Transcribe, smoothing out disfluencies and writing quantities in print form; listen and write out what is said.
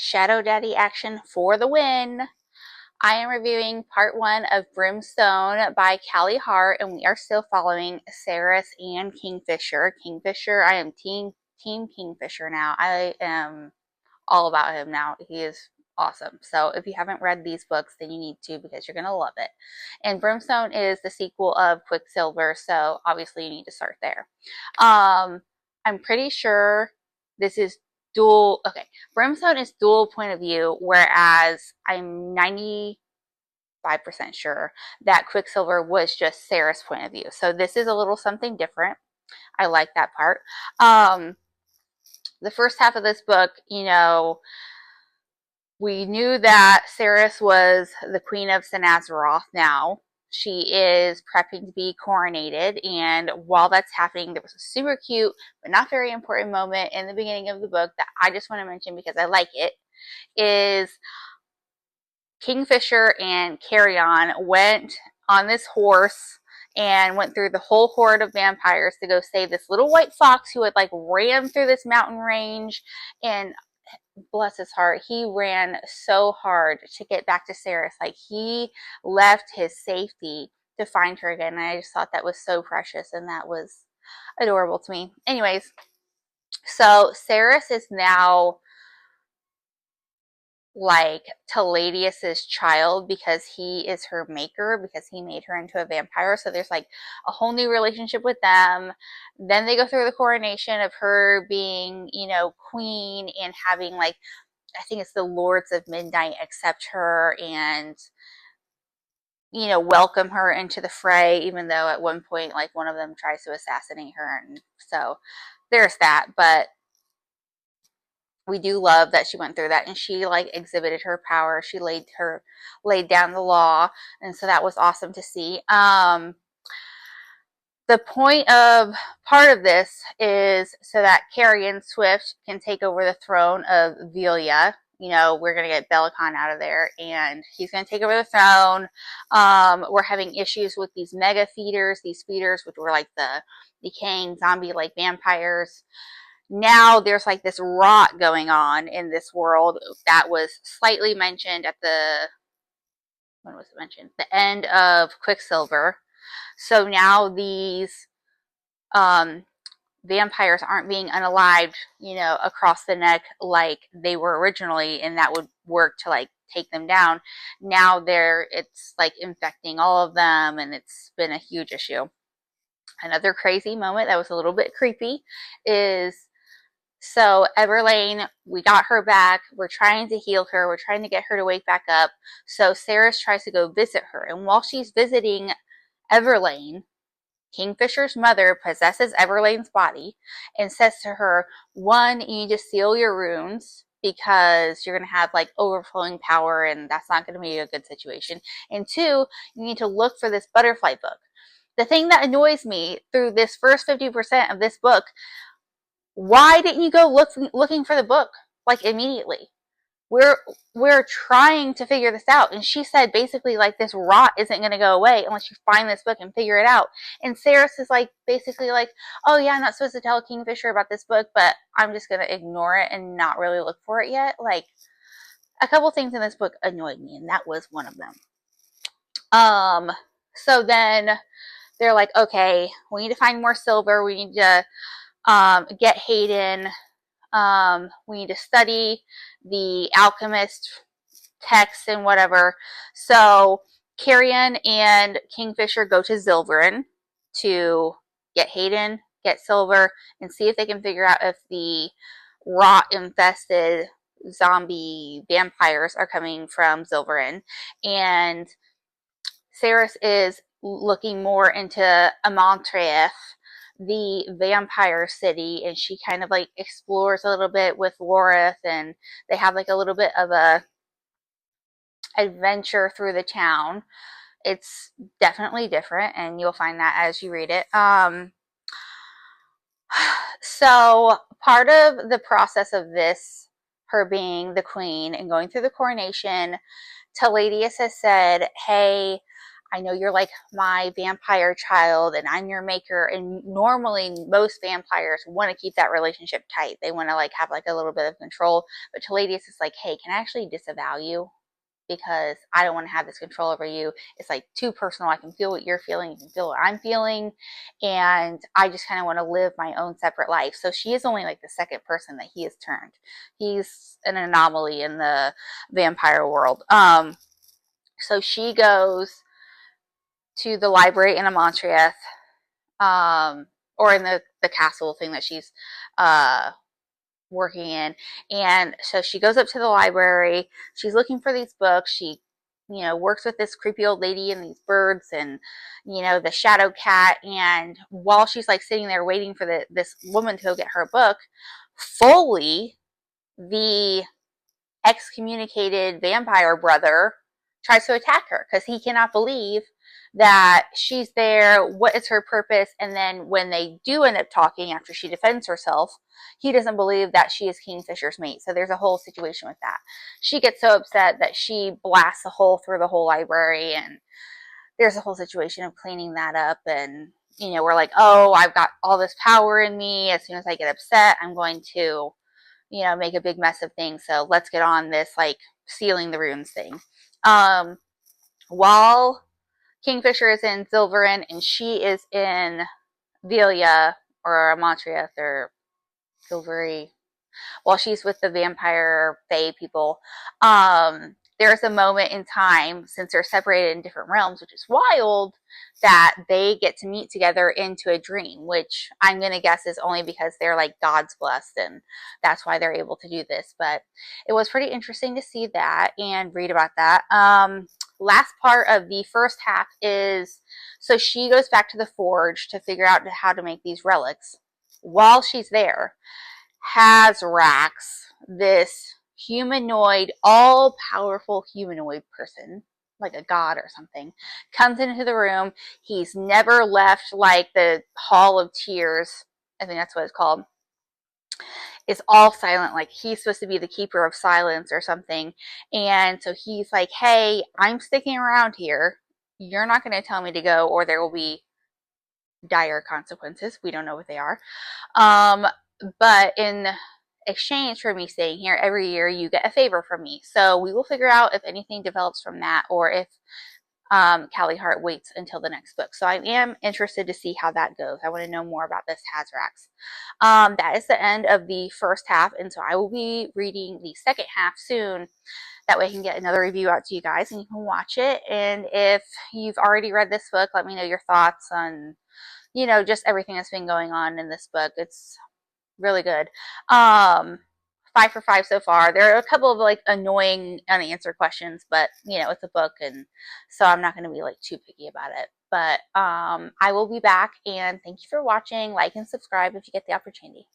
Shadow Daddy action for the win. I am reviewing part one of Brimstone by Callie Hart, and we are still following Saris and Kingfisher. Kingfisher, I am team Kingfisher now. I am all about him now. He is awesome. So if you haven't read these books, then you need to, because you're gonna love it. And Brimstone is the sequel of Quicksilver, so obviously you need to start there. I'm pretty sure this is dual. Okay, Brimstone is dual point of view, whereas I'm 95% sure that Quicksilver was just Sarah's point of view. So this is a little something different. I like that part. The first half of this book, we knew that Saris was the Queen of Senazaroth now. She is prepping to be coronated, and while that's happening, there was a super cute but not very important moment in the beginning of the book that I just want to mention because I like it, is Kingfisher and Carrion went on this horse and went through the whole horde of vampires to go save this little white fox who had ran through this mountain range. And bless his heart, he ran so hard to get back to Saris. He left his safety to find her again. And I just thought that was so precious, and that was adorable to me. Anyways, so Saris is now Taladius's child because he is her maker, because he made her into a vampire. So there's a whole new relationship with them. Then they go through the coronation of her being, queen, and having I think it's the Lords of Midnight accept her and welcome her into the fray, even though at one point one of them tries to assassinate her. And so there's that. But we do love that she went through that, and she exhibited her power. She laid down the law, and so that was awesome to see. The point of part of this is so that Carrion Swift can take over the throne of Velia. We're going to get Bellicon out of there, and he's going to take over the throne. We're having issues with these mega feeders, which were the decaying zombie vampires. Now there's this rot going on in this world that was slightly mentioned at when was it mentioned? The end of Quicksilver. So now these vampires aren't being unalived, across the neck like they were originally, and that would work to take them down. Now it's infecting all of them, and it's been a huge issue. Another crazy moment that was a little bit creepy is, so Everlane, we got her back. We're trying to heal her. We're trying to get her to wake back up. So Saris tries to go visit her. And while she's visiting Everlane, Kingfisher's mother possesses Everlane's body and says to her, one, you need to seal your runes because you're going to have overflowing power, and that's not going to be a good situation. And two, you need to look for this butterfly book. The thing that annoys me through this first 50% of this book, why didn't you go looking for the book immediately? We're trying to figure this out, and she said basically this rot isn't going to go away unless you find this book and figure it out. And Saris is basically oh yeah, I'm not supposed to tell Kingfisher about this book, but I'm just going to ignore it and not really look for it yet. A couple things in this book annoyed me, and that was one of them. So then they're okay, we need to find more silver. We need to get Hayden. We need to study the alchemist texts and whatever. So Carrion and Kingfisher go to Zilverin to get Hayden, get silver, and see if they can figure out if the rot-infested zombie vampires are coming from Zilverin. And Saris is looking more into Amontreath, the vampire city, and she kind of explores a little bit with Lorith, and they have a little bit of a adventure through the town. It's definitely different, and you'll find that as you read it. So part of the process of this, her being the queen and going through the coronation, Taladius has said, hey, I know you're like my vampire child and I'm your maker. And normally most vampires want to keep that relationship tight. They want to like have like a little bit of control. But Taladius is like, hey, can I actually disavow you? Because I don't want to have this control over you. It's like too personal. I can feel what you're feeling. You can feel what I'm feeling. And I just kind of want to live my own separate life. So she is only like the second person that he has turned. He's an anomaly in the vampire world. So she goes to the library in Amontrieth, or in the castle thing that she's uh, working in. And so she goes up to the library. She's looking for these books. She, works with this creepy old lady and these birds and, the shadow cat. And while she's like sitting there waiting for this woman to go get her book, Foley, the excommunicated vampire brother, tries to attack her because he cannot believe that she's there. What is her purpose? And then when they do end up talking after she defends herself, he doesn't believe that she is Kingfisher's mate. So there's a whole situation with that. She gets so upset that she blasts a hole through the whole library, and there's a whole situation of cleaning that up. And we're like, oh, I've got all this power in me. As soon as I get upset, I'm going to make a big mess of things. So let's get on this like sealing the runes thing. While Kingfisher is in Silverin and she is in Velia or Amontrieth or Silvery, while she's with the vampire fae people, there's a moment in time, since they're separated in different realms, which is wild, that they get to meet together into a dream, which I'm going to guess is only because they're like God's blessed and that's why they're able to do this. But it was pretty interesting to see that and read about that. Last part of the first half is, so she goes back to the forge to figure out how to make these relics. While she's there, Hazrax, this humanoid, all-powerful humanoid person, like a god or something, comes into the room. He's never left like the Hall of Tears, I think that's what it's called. It's all silent, like he's supposed to be the keeper of silence or something. And so he's like, hey, I'm sticking around here. You're not going to tell me to go or there will be dire consequences. We don't know what they are. But in exchange for me staying here every year, you get a favor from me. So we will figure out if anything develops from that or if Callie Hart waits until the next book. So I am interested to see how that goes. I want to know more about this Hazrax. That is the end of the first half, and so I will be reading the second half soon. That way I can get another review out to you guys and you can watch it. And if you've already read this book, let me know your thoughts on, just everything that's been going on in this book. It's really good. 5 for 5 so far. There are a couple of like annoying unanswered questions, but it's a book, and so I'm not going to be like too picky about it. But I will be back, and thank you for watching. Like and subscribe if you get the opportunity.